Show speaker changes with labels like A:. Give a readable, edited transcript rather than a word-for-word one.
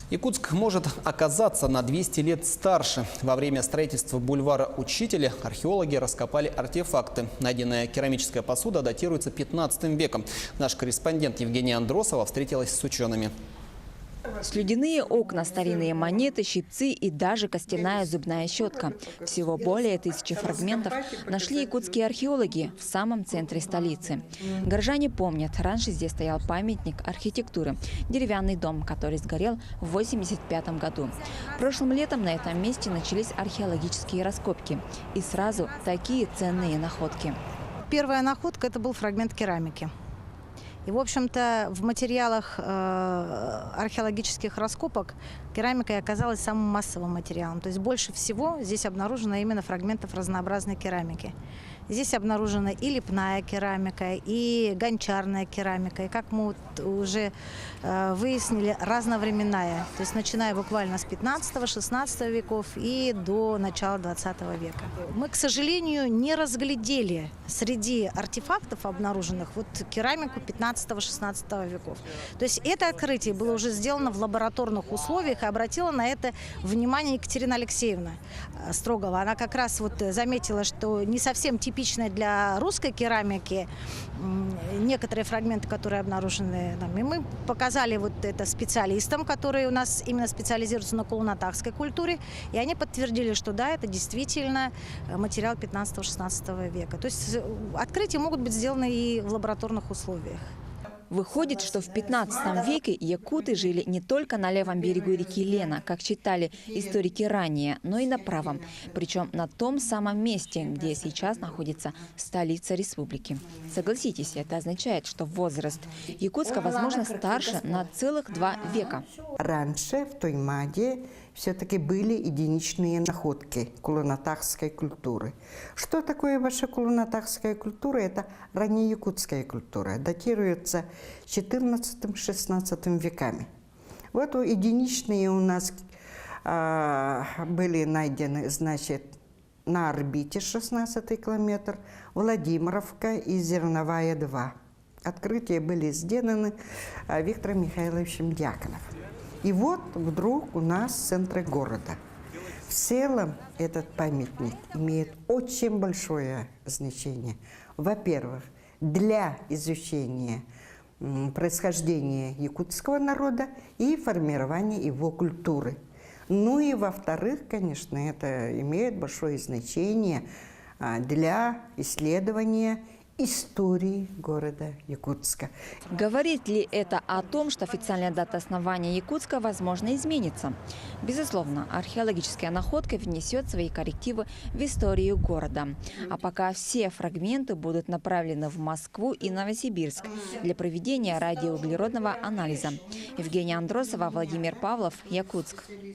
A: Якутск может оказаться на 200 лет старше. Во время строительства бульвара Учителя археологи раскопали артефакты. Найденная керамическая посуда датируется 15 веком. Наш корреспондент Евгения Андросова встретилась с учеными.
B: Слюдяные окна, старинные монеты, щипцы и даже костяная зубная щетка. Всего более 1000 фрагментов нашли якутские археологи в самом центре столицы. Горожане помнят, раньше здесь стоял памятник архитектуры – деревянный дом, который сгорел в 1985 году. Прошлым летом на этом месте начались археологические раскопки. И сразу такие ценные находки.
C: Первая находка – это был фрагмент керамики. И, в общем-то, в материалах археологических раскопок керамика и оказалась самым массовым материалом. То есть больше всего здесь обнаружено именно фрагментов разнообразной керамики. Здесь обнаружена и лепная керамика, и гончарная керамика, и, как мы уже выяснили, разновременная. То есть начиная буквально с 15-16 веков и до начала 20 века. Мы, к сожалению, не разглядели среди артефактов обнаруженных керамику 15-16 веков. То есть это открытие было уже сделано в лабораторных условиях, и обратила на это внимание Екатерина Алексеевна Строгова. Она как раз заметила, что не совсем типичны для русской керамики некоторые фрагменты, которые обнаружены нам. И мы показали это специалистам, которые у нас именно специализируются на кулунатарской культуре, и они подтвердили, что да, это действительно материал 15-16 века. То есть открытия могут быть сделаны и в лабораторных условиях.
B: Выходит, что в 15 веке якуты жили не только на левом берегу реки Лена, как считали историки ранее, но и на правом. Причем на том самом месте, где сейчас находится столица республики. Согласитесь, это означает, что возраст Якутска, возможно, старше на целых 2 века.
D: Раньше в Тоймаде все-таки были единичные находки кулунатарской культуры. Что такое ваша кулунатарская культура? Это раннеякутская культура. Датируется 14-16 веками. Вот единичные у нас были найдены, значит, на орбите 16 километр, Владимировка и Зерновая 2. Открытия были сделаны Виктором Михайловичем Дьяконовым. И вот вдруг у нас в центре города. В целом этот памятник имеет очень большое значение. Во-первых, для изучения происхождения якутского народа и формирования его культуры. Ну и во-вторых, конечно, это имеет большое значение для исследования истории города Якутска.
B: Говорит ли это о том, что официальная дата основания Якутска, возможно, изменится? Безусловно, археологическая находка внесет свои коррективы в историю города. А пока все фрагменты будут направлены в Москву и Новосибирск для проведения радиоуглеродного анализа. Евгения Андросова, Владимир Павлов, Якутск.